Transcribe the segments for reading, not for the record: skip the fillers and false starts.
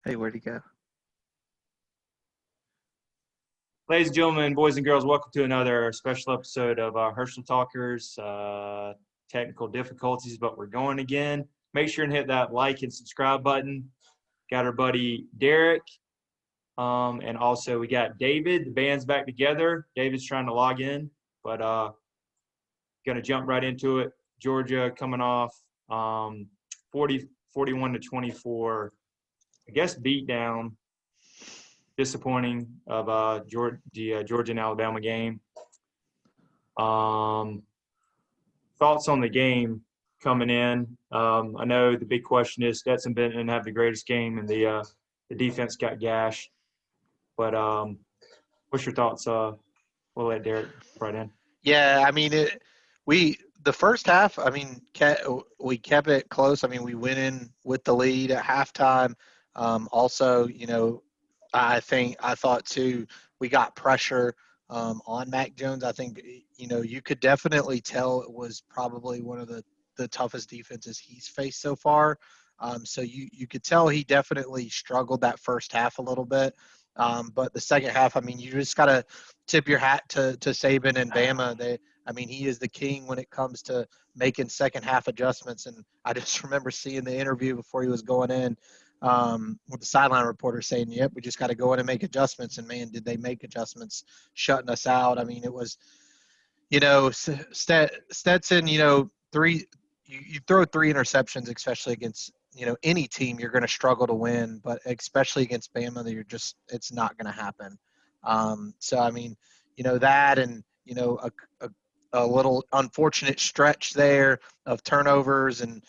Hey, where'd he go? Ladies and gentlemen, boys and girls, welcome to another special episode of Herschel Talkers. Technical difficulties, but we're going again. Make sure and hit that like and subscribe button. Got our buddy Derrick, and also we got David. The band's back together. David's trying to log in, but going to jump right into it. Georgia coming off 41 to 24, I guess, beat down. Disappointing of the Georgia and Alabama game. Thoughts on the game coming in? I know the big question is Stetson Bennett didn't have the greatest game, and the defense got gashed. But what's your thoughts? We'll let Derrick right in. Yeah, I mean, the first half, I mean, we kept it close. I mean, we went in with the lead at halftime. Also, I thought too, we got pressure on Mac Jones. I think, you could definitely tell it was probably one of the toughest defenses he's faced so far. So you could tell he definitely struggled that first half a little bit. But the second half, I mean, you just got to tip your hat to Saban and Bama. I mean, he is the king when it comes to making second half adjustments. And I just remember seeing the interview before he was going in with the sideline reporter saying, "Yep, we just got to go in and make adjustments." And man, did they make adjustments, shutting us out. I mean, it was, Stetson, you throw three interceptions, especially against any team, you're going to struggle to win, but especially against Bama, it's not going to happen. So I mean, that, and a little unfortunate stretch there of turnovers, and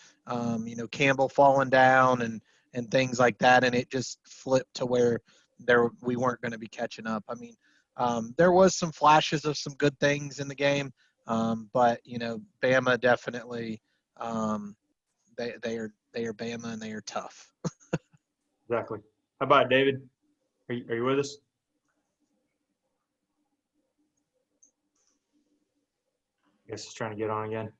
Campbell falling down, and things like that, and it just flipped to where we weren't going to be catching up. I mean, there was some flashes of some good things in the game, but Bama definitely, they are Bama, and they are tough. Exactly. How about David? Are you with us? I guess he's trying to get on again.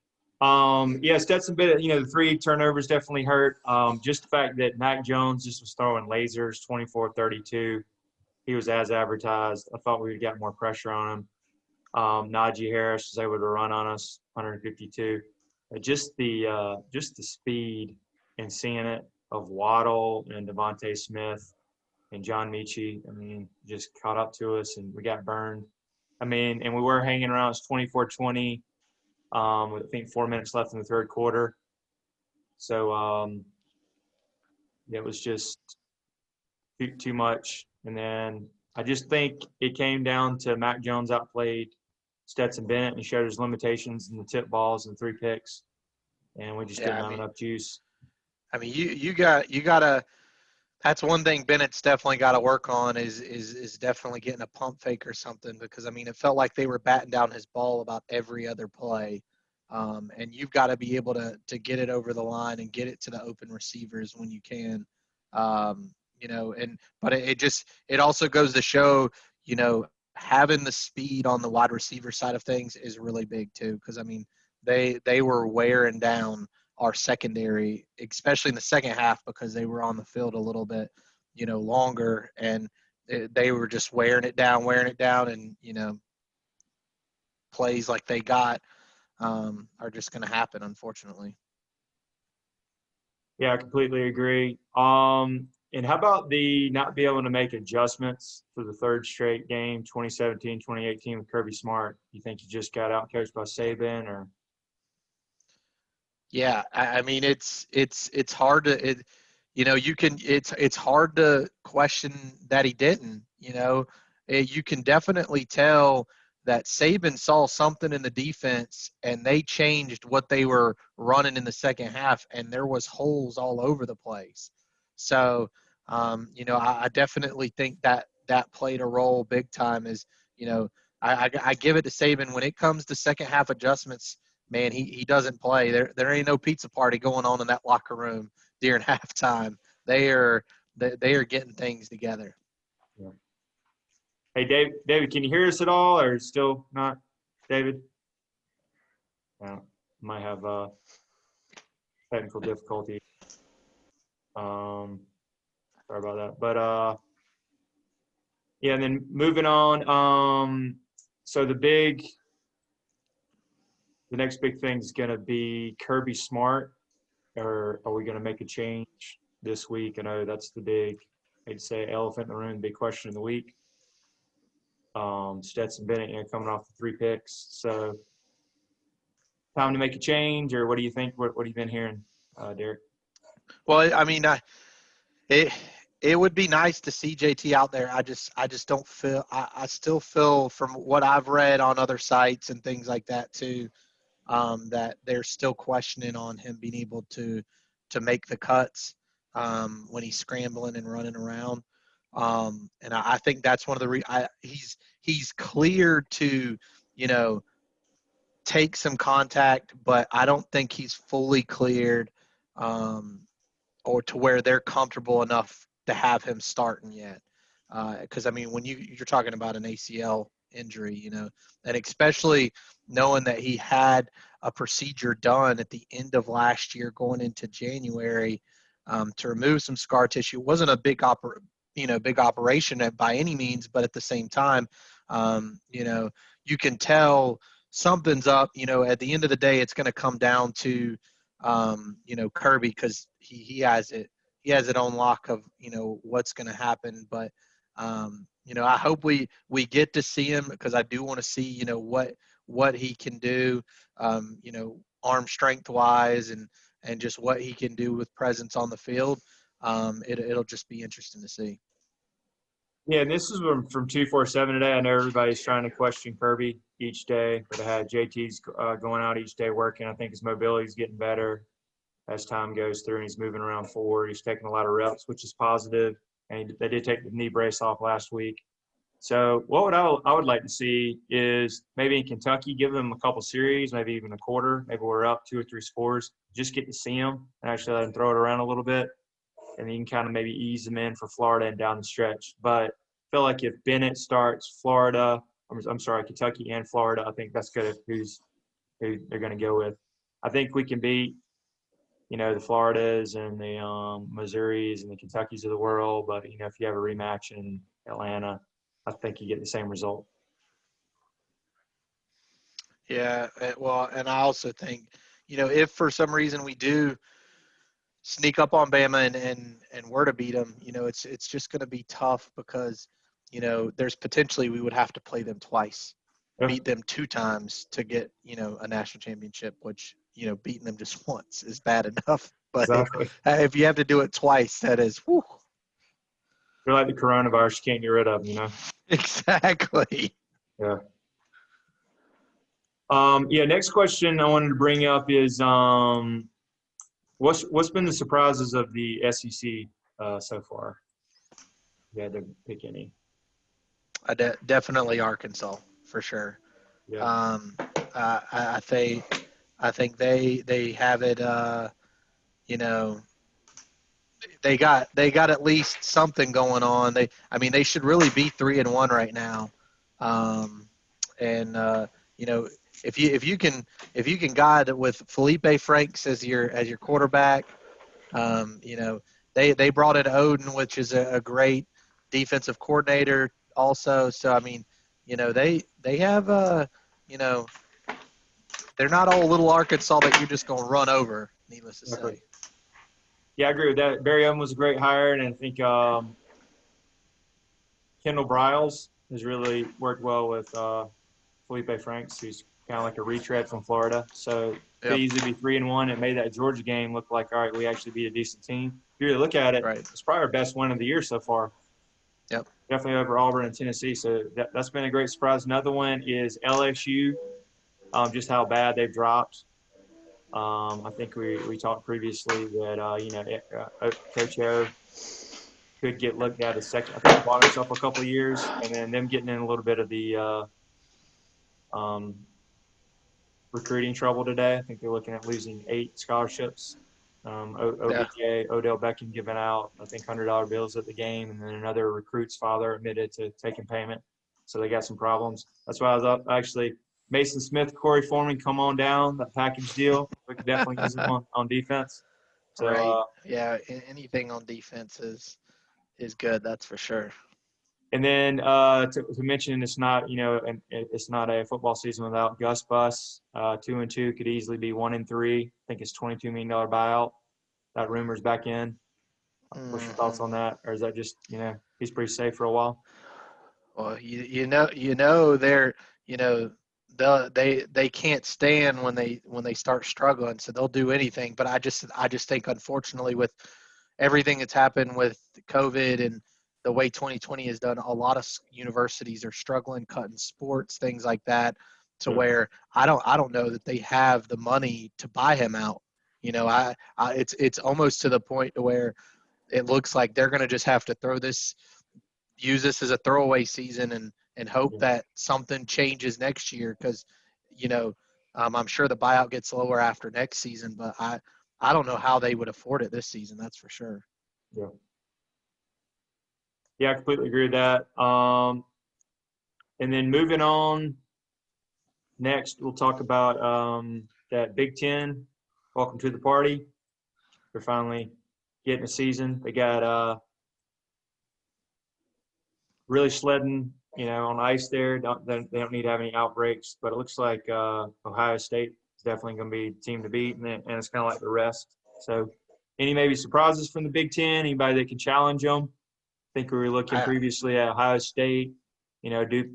Yeah, Stetson Bennett, the three turnovers definitely hurt. Just the fact that Mac Jones just was throwing lasers, 24-32. He was as advertised. I thought we would get more pressure on him. Najee Harris was able to run on us, 152. Just the speed and seeing it of Waddle and Devontae Smith and John Michie, I mean, just caught up to us, and we got burned. I mean, and we were hanging around. It's 24-20. With, I think, 4 minutes left in the third quarter. So it was just too much. And then I just think it came down to Mac Jones outplayed Stetson Bennett, and he showed his limitations in the tip balls and 3 picks, and we just Yeah, didn't have enough juice. I mean, you gotta. That's one thing Bennett's definitely got to work on is definitely getting a pump fake or something, because I mean, it felt like they were batting down his ball about every other play. And you've got to be able to get it over the line and get it to the open receivers when you can. But it also goes to show, having the speed on the wide receiver side of things is really big too. Because I mean, they were wearing down our secondary, especially in the second half, because they were on the field a little bit, longer, and they were just wearing it down, and plays like they got are just going to happen, unfortunately. Yeah, I completely agree. And how about the not be able to make adjustments for the third straight game, 2017, 2018 with Kirby Smart? You think you just got out coached by Saban, or? Yeah, I mean, it's hard to it's hard to question that he didn't. You can definitely tell that Saban saw something in the defense, and they changed what they were running in the second half, and there was holes all over the place. So, I definitely think that played a role big time. Is I give it to Saban when it comes to second half adjustments. Man, he doesn't play. There ain't no pizza party going on in that locker room during halftime. They are they are getting things together. Yeah. Hey, David, can you hear us at all, or still not, David? Might have technical difficulty. Sorry about that. But yeah, and then moving on. So the next big thing is going to be Kirby Smart, or are we going to make a change this week? I know that's the big, I'd say, elephant in the room, big question of the week. Stetson Bennett, coming off the 3 picks. So time to make a change, or what do you think? What have you been hearing, Derrick? Well, I mean, it would be nice to see JT out there. I just don't feel. I still feel from what I've read on other sites and things like that too, that they're still questioning on him being able to make the cuts when he's scrambling and running around. And I think that's one of the he's cleared to, take some contact, but I don't think he's fully cleared or to where they're comfortable enough to have him starting yet. Because, I mean, when you're talking about an ACL injury, and especially knowing that he had a procedure done at the end of last year going into January to remove some scar tissue. It wasn't a big operation by any means, but at the same time, you can tell something's up. At the end of the day, it's going to come down to, Kirby, because he has it on lock of, what's going to happen. But, I hope we get to see him, because I do want to see, what he can do, arm strength wise and just what he can do with presence on the field. It'll just be interesting to see. Yeah, and this is from 247 today. I know everybody's trying to question Kirby each day, but I had JT's going out each day working. I think his mobility is getting better as time goes through, and he's moving around forward. He's taking a lot of reps, which is positive. And they did take the knee brace off last week. So what I would like to see is maybe in Kentucky, give them a couple series, maybe even a quarter. Maybe we're up 2 or 3 scores. Just get to see him and actually let him throw it around a little bit. And then you can kind of maybe ease them in for Florida and down the stretch. But I feel like if Bennett starts Kentucky and Florida, I think that's good who they're going to go with. I think we can beat, the Floridas and the Missouris and the Kentuckys of the world. But, if you have a rematch in Atlanta, I think you get the same result. Yeah, well, and I also think, if for some reason we do sneak up on Bama and were to beat them, it's just going to be tough because, there's potentially we would have to play them twice, beat them 2 times to get, a national championship, which, beating them just once is bad enough. But exactly. If you have to do it twice, that is, whew. They're like the coronavirus you can't get rid of, Exactly. Yeah. Next question I wanted to bring up is what's been the surprises of the SEC so far? If you had to pick any. Definitely Arkansas for sure. Yeah. I think they have it. They got at least something going on. They should really be 3-1 right now. If you can guide with Felipe Franks as your quarterback, they brought in Odin, which is a great defensive coordinator also. So they have they're not all little Arkansas that you're just going to run over. Needless to say. Yeah, I agree with that. Barry Owen was a great hire, and I think Kendall Briles has really worked well with Felipe Franks, who's kind of like a retread from Florida. So they easily be 3-1. It made that Georgia game look like, all right, we actually beat a decent team. If you really look at it, It's probably our best win of the year so far. Yep. Definitely over Auburn and Tennessee. So that's been a great surprise. Another one is LSU, just how bad they've dropped. I think we talked previously that Coach O could get looked at as second. I think he bought himself a couple of years, and then them getting in a little bit of the recruiting trouble today. I think they're looking at losing 8 scholarships. OBJ, Odell Beckham giving out, I think, $100 bills at the game, and then another recruit's father admitted to taking payment. So they got some problems. That's why I was up actually. Mason Smith, Corey Foreman, come on down, that package deal. We could definitely use them on defense. So, anything on defense is is good. That's for sure. And then to mention, it's not it's not a football season without Gus Bus. 2-2 could easily be 1-3. I think it's $22 million buyout. That rumor's back in. What's your thoughts on that, or is that just he's pretty safe for a while? Well, they're they can't stand when they start struggling, so they'll do anything. But I just think, unfortunately, with everything that's happened with COVID and the way 2020 has done, a lot of universities are struggling, cutting sports, things like that, to where I don't know that they have the money to buy him out. It's almost to the point to where it looks like they're going to just have to use this as a throwaway season and hope that something changes next year, because I'm sure the buyout gets lower after next season, but I don't know how they would afford it this season. That's for sure. Yeah. Yeah, I completely agree with that. And then moving on, next we'll talk about that Big Ten. Welcome to the party. They're finally getting a season. They got really sledding, on ice there. They don't need to have any outbreaks, but it looks like Ohio State is definitely going to be the team to beat, and it's kind of like the rest. So, any maybe surprises from the Big Ten? Anybody that can challenge them? I think we were looking previously at Ohio State. Duke,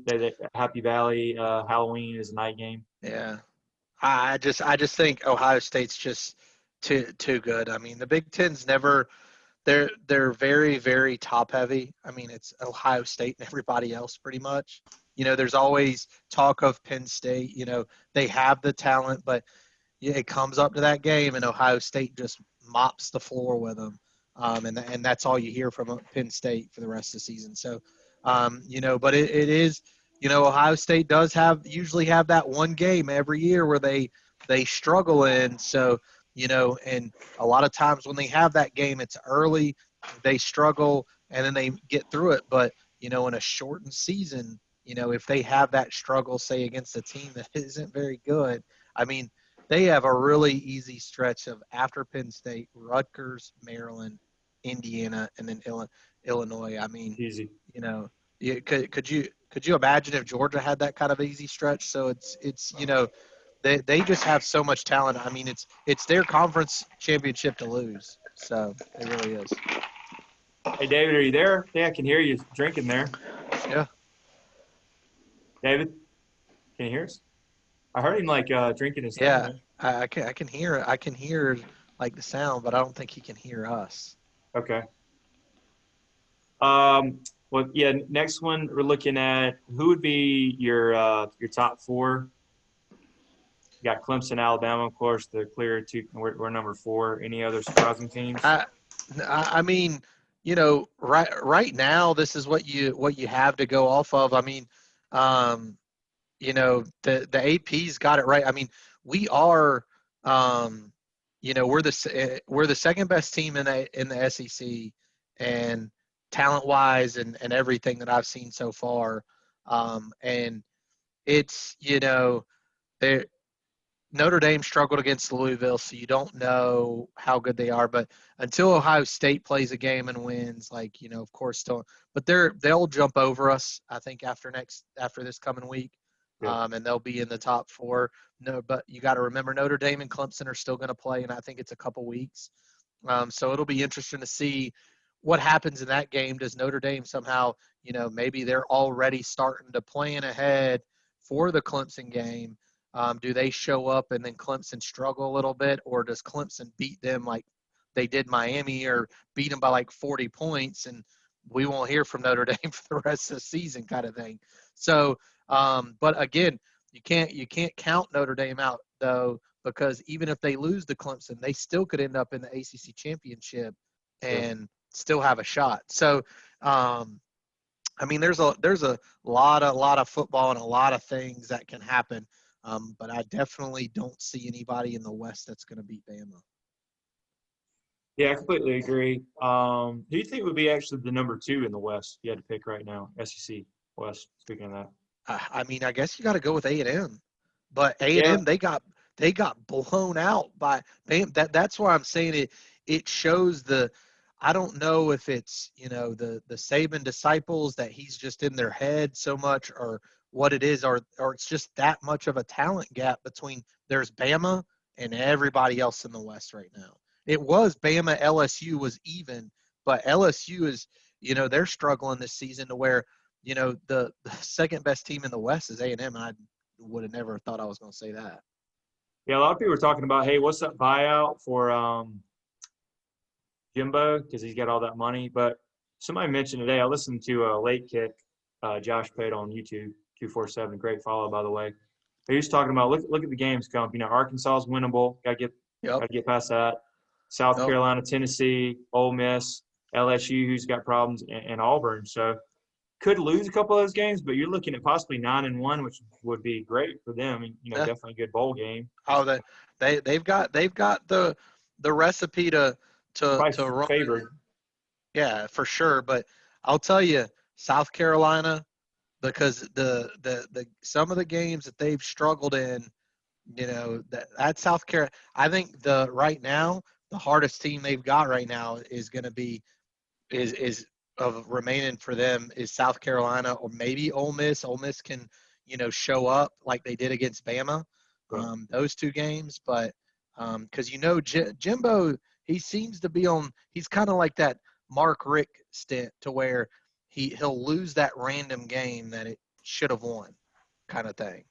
Happy Valley, Halloween is a night game. Yeah, I just think Ohio State's just too good. I mean, the Big Ten's never. They're very, very top heavy. I mean, it's Ohio State and everybody else pretty much. There's always talk of Penn State. They have the talent, but it comes up to that game and Ohio State just mops the floor with them. And that's all you hear from Penn State for the rest of the season. So, but it is, Ohio State does usually have that one game every year where they struggle in. So, and a lot of times when they have that game, it's early, they struggle, and then they get through it. But, in a shortened season, if they have that struggle, say, against a team that isn't very good, I mean, they have a really easy stretch of after Penn State, Rutgers, Maryland, Indiana, and then Illinois. I mean, easy. Could you imagine if Georgia had that kind of easy stretch? So it's they just have so much talent. I mean, it's their conference championship to lose. So it really is. Hey, David, are you there? Yeah, I can hear you drinking there. Yeah. David, can you hear us? I heard him drinking his thing. Yeah, I can hear like the sound, but I don't think he can hear us. Okay. Well, yeah. Next one, we're looking at who would be your top four. You got Clemson, Alabama, of course, the clear two. We're number 4. Any other surprising teams? I mean, right now this is what you have to go off of. I mean, the AP's got it right. I mean, we are, we're the second best team in the SEC, and talent wise and everything that I've seen so far. And it's, Notre Dame struggled against Louisville, so you don't know how good they are. But until Ohio State plays a game and wins, of course, don't. But they'll jump over us, I think, after this coming week, and they'll be in the top 4. No, but you got to remember Notre Dame and Clemson are still going to play, and I think it's a couple weeks. So it'll be interesting to see what happens in that game. Does Notre Dame somehow, maybe they're already starting to plan ahead for the Clemson game? Do they show up and then Clemson struggle a little bit, or does Clemson beat them like they did Miami, or beat them by 40 points, and we won't hear from Notre Dame for the rest of the season, kind of thing? So, but again, you can't count Notre Dame out though, because even if they lose to Clemson, they still could end up in the ACC championship and still have a shot. So, I mean, there's a lot of football and a lot of things that can happen. But I definitely don't see anybody in the West that's going to beat Bama. Yeah, I completely agree. Who do you think would be actually the number 2 in the West? If you had to pick right now, SEC West. Speaking of that, I mean, I guess you got to go with A&M, but A&M they got blown out by Bama. That's why I'm saying it. It shows I don't know if it's, the Saban disciples that he's just in their head so much, or what it is, or it's just that much of a talent gap between there's Bama and everybody else in the West right now. It was Bama, LSU was even, but LSU is, they're struggling this season to where, the second best team in the West is A&M, and I would have never thought I was going to say that. Yeah, a lot of people were talking about, hey, what's that buyout for Jimbo, because he's got all that money. But somebody mentioned today, I listened to Late Kick, Josh Pate on YouTube, 247, great follow, by the way. He was talking about, look at the games come. Arkansas is winnable. Got to get past that. South Carolina, Tennessee, Ole Miss, LSU, who's got problems, and Auburn. So could lose a couple of those games, but you're looking at possibly 9-1, which would be great for them. Definitely a good bowl game. Oh, they've got the recipe to run. Favored. Yeah, for sure. But I'll tell you, South Carolina, because the some of the games that they've struggled in, that South Carolina, I think right now the hardest team they've got right now is going to be is of remaining for them is South Carolina, or maybe Ole Miss. Ole Miss can show up like they did against Bama, those two games. But because Jimbo, he seems to be on. He's kind of like that Mark Richt stint to where he'll lose that random game that it should have won, kind of thing.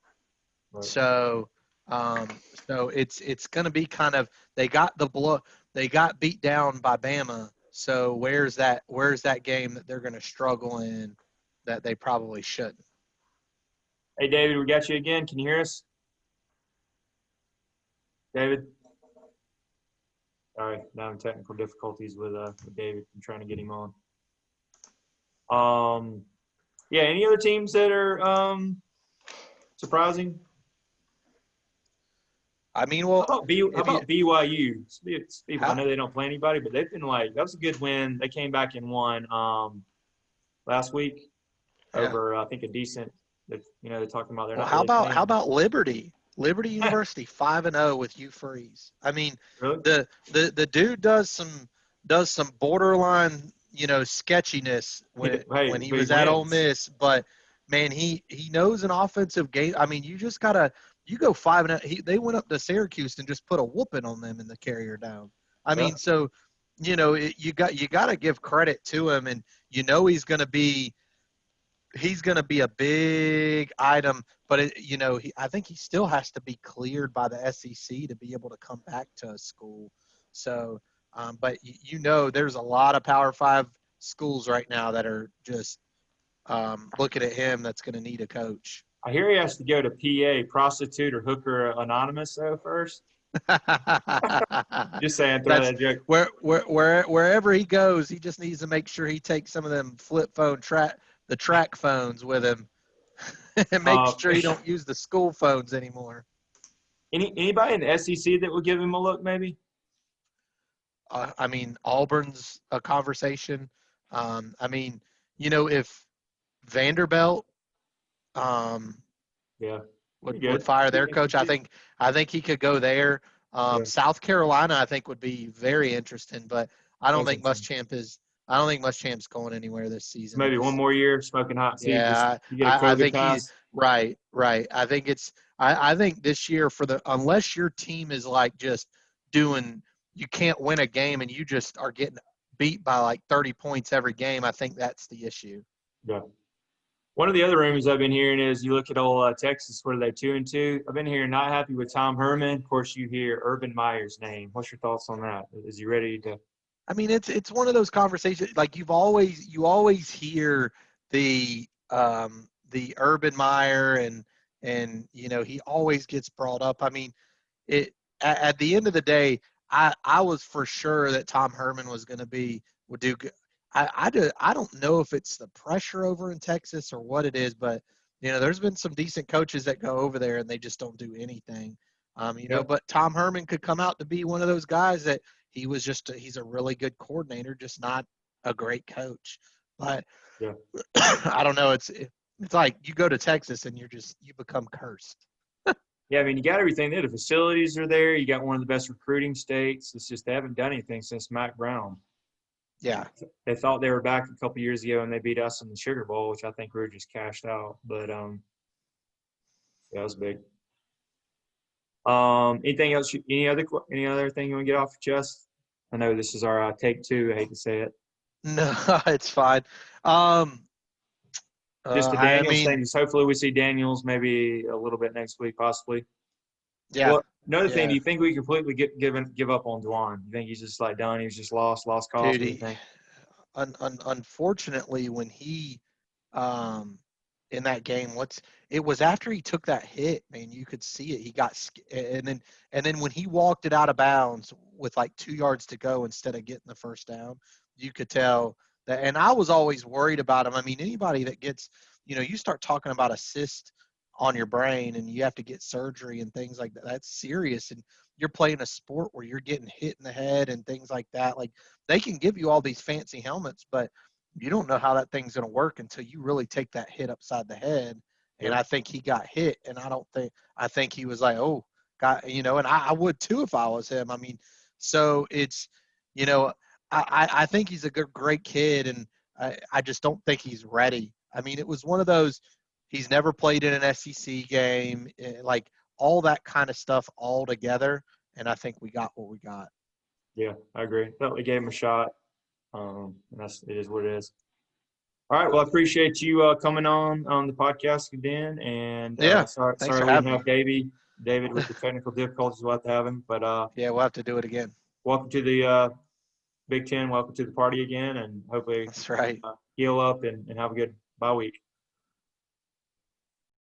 Right. So it's going to be kind of they got beat down by Bama. So where's that game that they're going to struggle in that they probably shouldn't? Hey, David, we got you again. Can you hear us? David? Sorry, now having technical difficulties with David. I'm trying to get him on. Yeah, any other teams that are surprising? I mean, well, how about BYU? I know they don't play anybody, but they've been that was a good win. They came back and won last week over I think a decent. They're talking about they're not. Well, how about Liberty? Liberty University 5-0 with Hugh Freeze. I mean, really? the dude does some borderline sketchiness when he was at Ole Miss, but man, he knows an offensive game. I mean, you just gotta. You go 5-0. They went up to Syracuse and just put a whooping on them in the Carrier Dome. I mean, so you got to give credit to him, and he's going to be a big item. But I think he still has to be cleared by the SEC to be able to come back to a school. So, but there's a lot of Power 5 schools right now that are just looking at him. That's going to need a coach. I hear he has to go to PA, prostitute or hooker anonymous, though, first. Just saying, throw that joke. Wherever he goes, he just needs to make sure he takes some of them flip phone track phones with him, and make sure he don't use the school phones anymore. Anybody in the SEC that would give him a look, maybe? I mean, Auburn's a conversation. I mean, if Vanderbilt would fire their coach, I think he could go there. South Carolina, I think, would be very interesting, but I don't think Muschamp's going anywhere this season. Maybe one more year smoking hot seat. Yeah, I think he's right. I think I think this year unless your team is like just doing, you can't win a game and you just are getting beat by like 30 points every game. I think that's the issue. Yeah. One of the other rumors I've been hearing is you look at old Texas, what are they, 2-2? I've been hearing not happy with Tom Herman. Of course, you hear Urban Meyer's name. What's your thoughts on that? Is he ready to? I mean, it's one of those conversations. Like you always hear the Urban Meyer and he always gets brought up. I mean, at the end of the day, I was for sure that Tom Herman would do good. I don't know if it's the pressure over in Texas or what it is, but there's been some decent coaches that go over there and they just don't do anything. But Tom Herman could come out to be one of those guys that he's a really good coordinator, just not a great coach. But I don't know. It's like you go to Texas and you become cursed. Yeah, I mean, you got everything there. The facilities are there. You got one of the best recruiting states. It's just they haven't done anything since Mac Brown. Yeah. They thought they were back a couple years ago and they beat us in the Sugar Bowl, which I think we were just cashed out. But yeah, that was big. Anything else? Any other thing you want to get off your chest? I know this is our take two. I hate to say it. No, it's fine. Um, Just the I Daniels mean, thing. Just hopefully we see Daniels maybe a little bit next week, possibly. yeah, Well, another thing. yeah, Do you think we completely give up on Dwan? You think he's just like done? He's just lost cause. dude. What do you think? Unfortunately, when he in that game, it was after he took that hit, man. You could see it. He got and then when he walked it out of bounds with like 2 yards to go instead of getting the first down, you could tell that. And I was always worried about him. I mean, anybody that gets, you start talking about a cyst on your brain and you have to get surgery and things like that. That's serious. And you're playing a sport where you're getting hit in the head and things like that. Like, they can give you all these fancy helmets, but you don't know how that thing's going to work until you really take that hit upside the head. And Yep. I think he got hit, and I think he was like, oh, God, and I would too if I was him. I mean, so it's, you know, I think he's a great kid, and I just don't think he's ready. I mean, it was one of those, he's never played in an SEC game, like all that kind of stuff all together. And I think we got what we got. Yeah, I agree. Felt we gave him a shot. And it is what it is. All right. Well, I appreciate you coming on the podcast again. And Yeah. Thanks sorry for we didn't having me. have David with the technical difficulties. We'll have to have him. But Yeah, we'll have to do it again. welcome to the Big Ten. Welcome to the party again. And hopefully That's right. heal up and have a good bye week.